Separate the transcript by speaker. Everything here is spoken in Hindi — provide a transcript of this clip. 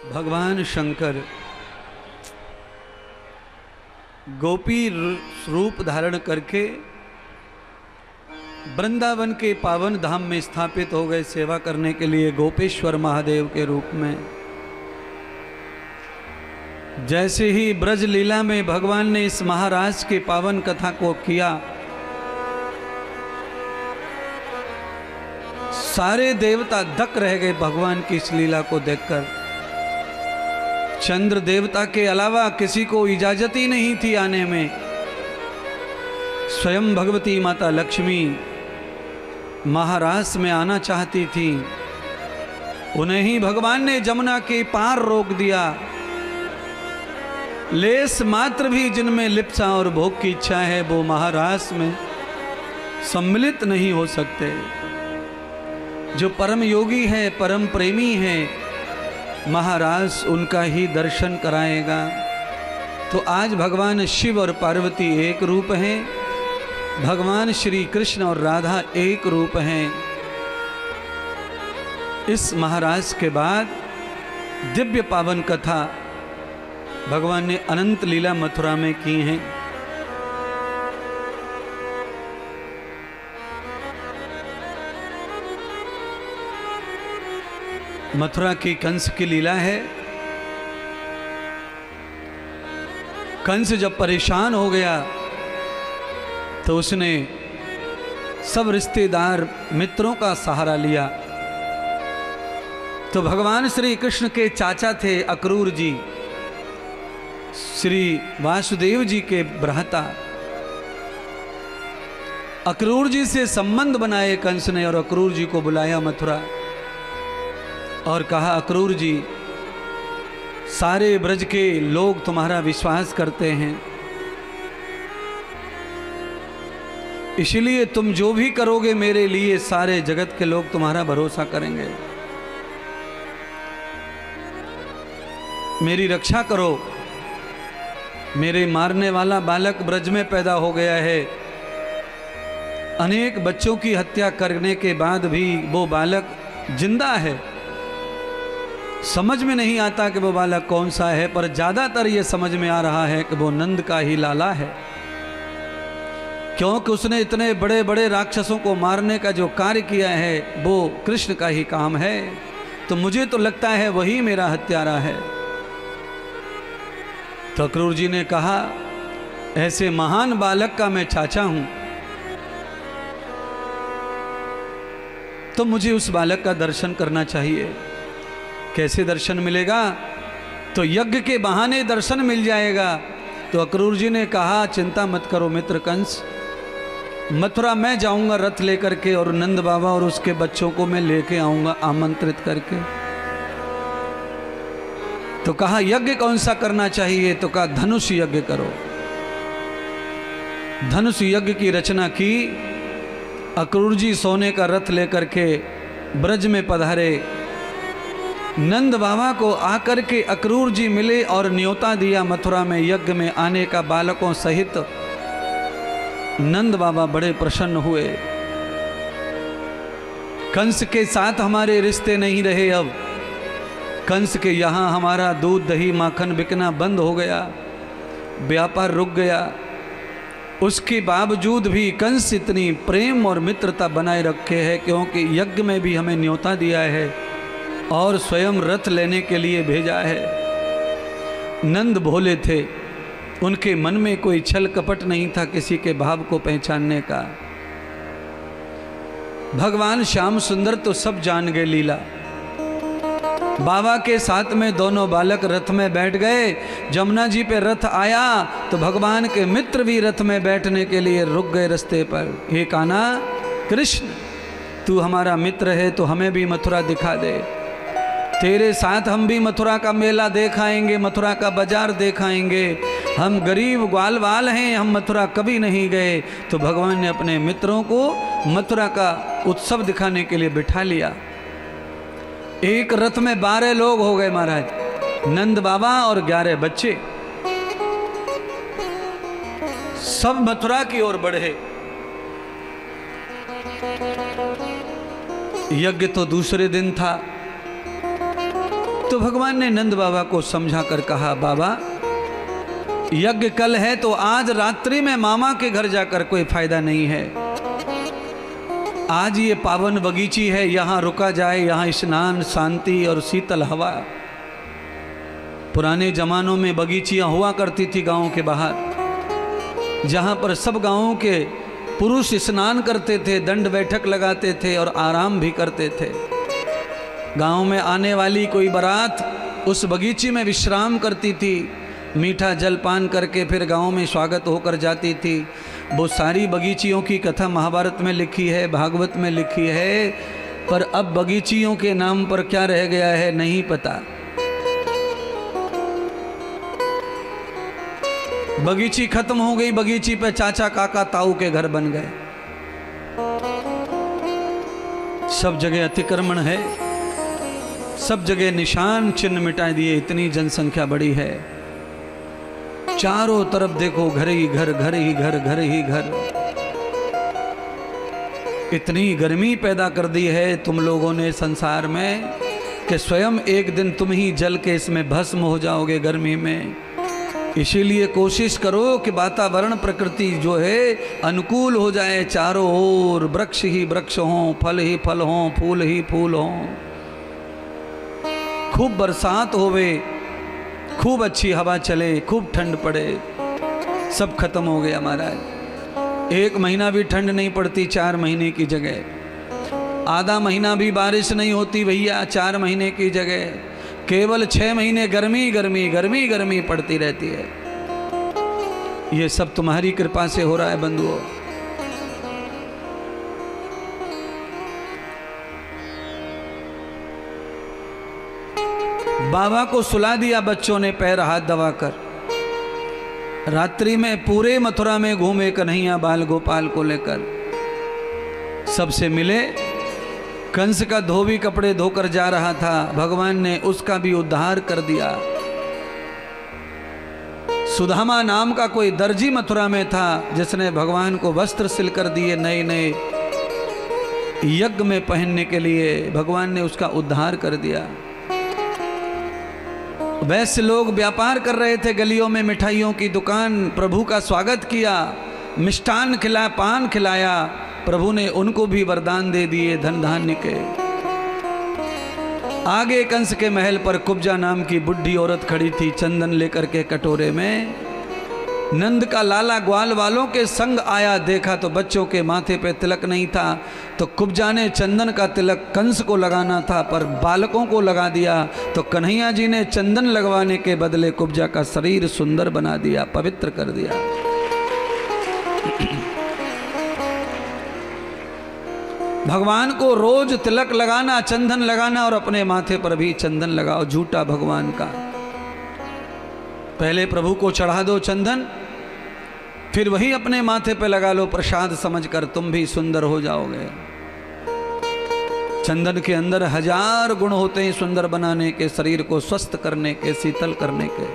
Speaker 1: भगवान शंकर गोपी रूप धारण करके वृंदावन के पावन धाम में स्थापित हो गए सेवा करने के लिए गोपेश्वर महादेव के रूप में। जैसे ही ब्रज लीला में भगवान ने इस महाराज के पावन कथा को किया, सारे देवता दक रह गए भगवान की इस लीला को देखकर। चंद्र देवता के अलावा किसी को इजाजत ही नहीं थी आने में। स्वयं भगवती माता लक्ष्मी महारास में आना चाहती थी, उन्हें ही भगवान ने जमुना के पार रोक दिया। लेस मात्र भी जिनमें लिप्सा और भोग की इच्छा है वो महारास में सम्मिलित नहीं हो सकते। जो परम योगी है, परम प्रेमी है, महाराज उनका ही दर्शन कराएगा। तो आज भगवान शिव और पार्वती एक रूप हैं, भगवान श्री कृष्ण और राधा एक रूप हैं। इस महाराज के बाद दिव्य पावन कथा भगवान ने अनंत लीला मथुरा में की हैं। मथुरा की कंस की लीला है। कंस जब परेशान हो गया तो उसने सब रिश्तेदार मित्रों का सहारा लिया। तो भगवान श्री कृष्ण के चाचा थे अक्रूर जी, श्री वासुदेव जी के भ्राता। अक्रूर जी से संबंध बनाए कंस ने और अक्रूर जी को बुलाया मथुरा और कहा, अक्रूर जी, सारे ब्रज के लोग तुम्हारा विश्वास करते हैं, इसलिए तुम जो भी करोगे मेरे लिए सारे जगत के लोग तुम्हारा भरोसा करेंगे। मेरी रक्षा करो। मेरे मारने वाला बालक ब्रज में पैदा हो गया है। अनेक बच्चों की हत्या करने के बाद भी वो बालक जिंदा है। समझ में नहीं आता कि वो बालक कौन सा है, पर ज्यादातर ये समझ में आ रहा है कि वो नंद का ही लाला है, क्योंकि उसने इतने बड़े बड़े राक्षसों को मारने का जो कार्य किया है वो कृष्ण का ही काम है। तो मुझे तो लगता है वही मेरा हत्यारा है। तो अक्रूर जी ने कहा, ऐसे महान बालक का मैं चाचा हूं, तो मुझे उस बालक का दर्शन करना चाहिए। कैसे दर्शन मिलेगा? तो यज्ञ के बहाने दर्शन मिल जाएगा। तो अक्रूर जी ने कहा, चिंता मत करो मित्र कंस, मथुरा मैं जाऊंगा रथ लेकर के और नंद बाबा और उसके बच्चों को मैं लेके आऊंगा आमंत्रित करके। तो कहा, यज्ञ कौन सा करना चाहिए? तो कहा, धनुष यज्ञ करो। धनुष यज्ञ की रचना की। अक्रूर जी सोने का रथ लेकर के ब्रज में पधारे। नंद बाबा को आकर के अक्रूर जी मिले और न्योता दिया मथुरा में यज्ञ में आने का बालकों सहित। नंद बाबा बड़े प्रसन्न हुए। कंस के साथ हमारे रिश्ते नहीं रहे, अब कंस के यहाँ हमारा दूध दही माखन बिकना बंद हो गया, व्यापार रुक गया। उसके बावजूद भी कंस इतनी प्रेम और मित्रता बनाए रखे है, क्योंकि यज्ञ में भी हमें न्योता दिया है और स्वयं रथ लेने के लिए भेजा है। नंद भोले थे, उनके मन में कोई छल कपट नहीं था किसी के भाव को पहचानने का। भगवान श्याम सुंदर तो सब जान गए लीला। बाबा के साथ में दोनों बालक रथ में बैठ गए। जमुना जी पे रथ आया तो भगवान के मित्र भी रथ में बैठने के लिए रुक गए रास्ते पर। हे कान्हा कृष्ण, तू हमारा मित्र है तो हमें भी मथुरा दिखा दे। तेरे साथ हम भी मथुरा का मेला देखाएंगे, मथुरा का बाजार देखाएंगे। हम गरीब ग्वाल वाल हैं, हम मथुरा कभी नहीं गए। तो भगवान ने अपने मित्रों को मथुरा का उत्सव दिखाने के लिए बिठा लिया। एक रथ में 12 लोग हो गए महाराज, नंद बाबा और 11 बच्चे। सब मथुरा की ओर बढ़े। यज्ञ तो दूसरे दिन था। तो भगवान ने नंद बाबा को समझा कर कहा, बाबा यज्ञ कल है तो आज रात्रि में मामा के घर जाकर कोई फायदा नहीं है। आज ये पावन बगीची है, यहाँ रुका जाए, यहाँ स्नान, शांति और शीतल हवा। पुराने जमानों में बगीचियाँ हुआ करती थी गांव के बाहर, जहाँ पर सब गांवों के पुरुष स्नान करते थे, दंड बैठक लगाते थे और आराम भी करते थे। गांव में आने वाली कोई बारात उस बगीची में विश्राम करती थी, मीठा जलपान करके फिर गांव में स्वागत होकर जाती थी। वो सारी बगीचियों की कथा महाभारत में लिखी है, भागवत में लिखी है, पर अब बगीचियों के नाम पर क्या रह गया है नहीं पता। बगीची खत्म हो गई, बगीची पे चाचा काका ताऊ के घर बन गए। सब जगह अतिक्रमण है, सब जगह निशान चिन्ह मिटा दिए। इतनी जनसंख्या बढ़ी है, चारों तरफ देखो घर ही घर, घर ही घर, घर ही घर। इतनी गर्मी पैदा कर दी है तुम लोगों ने संसार में कि स्वयं एक दिन तुम ही जल के इसमें भस्म हो जाओगे गर्मी में। इसीलिए कोशिश करो कि वातावरण प्रकृति जो है अनुकूल हो जाए, चारों ओर वृक्ष ही वृक्ष हों, फल ही फल हों, फूल ही फूल हों, खूब बरसात होवे, खूब अच्छी हवा चले, खूब ठंड पड़े। सब खत्म हो गया महाराज। एक महीना भी ठंड नहीं पड़ती 4 महीने की जगह, आधा महीना भी बारिश नहीं होती भैया 4 महीने की जगह, केवल 6 महीने गर्मी गर्मी गर्मी गर्मी पड़ती रहती है। ये सब तुम्हारी कृपा से हो रहा है बंधुओं। बाबा को सुला दिया बच्चों ने पैर हाथ दबाकर। रात्रि में पूरे मथुरा में घूमे कन्हैया बाल गोपाल को लेकर, सबसे मिले। कंस का धोबी कपड़े धोकर जा रहा था, भगवान ने उसका भी उद्धार कर दिया। सुदामा नाम का कोई दर्जी मथुरा में था, जिसने भगवान को वस्त्र सिलकर दिए नए नए यज्ञ में पहनने के लिए, भगवान ने उसका उद्धार कर दिया। वैसे लोग व्यापार कर रहे थे गलियों में, मिठाइयों की दुकान, प्रभु का स्वागत किया, मिष्ठान खिलाया, पान खिलाया। प्रभु ने उनको भी वरदान दे दिए धन धान्य के। आगे कंस के महल पर कुब्जा नाम की बुढ़ी औरत खड़ी थी चंदन लेकर के कटोरे में। नंद का लाला ग्वाल वालों के संग आया, देखा तो बच्चों के माथे पे तिलक नहीं था, तो कुब्जा ने चंदन का तिलक कंस को लगाना था पर बालकों को लगा दिया। तो कन्हैया जी ने चंदन लगवाने के बदले कुब्जा का शरीर सुंदर बना दिया, पवित्र कर दिया। भगवान को रोज तिलक लगाना, चंदन लगाना, और अपने माथे पर भी चंदन लगाओ, झूठा भगवान का। पहले प्रभु को चढ़ा दो चंदन, फिर वही अपने माथे पे लगा लो प्रसाद समझकर, तुम भी सुंदर हो जाओगे। चंदन के अंदर 1000 गुण होते हैं सुंदर बनाने के, शरीर को स्वस्थ करने के, शीतल करने के।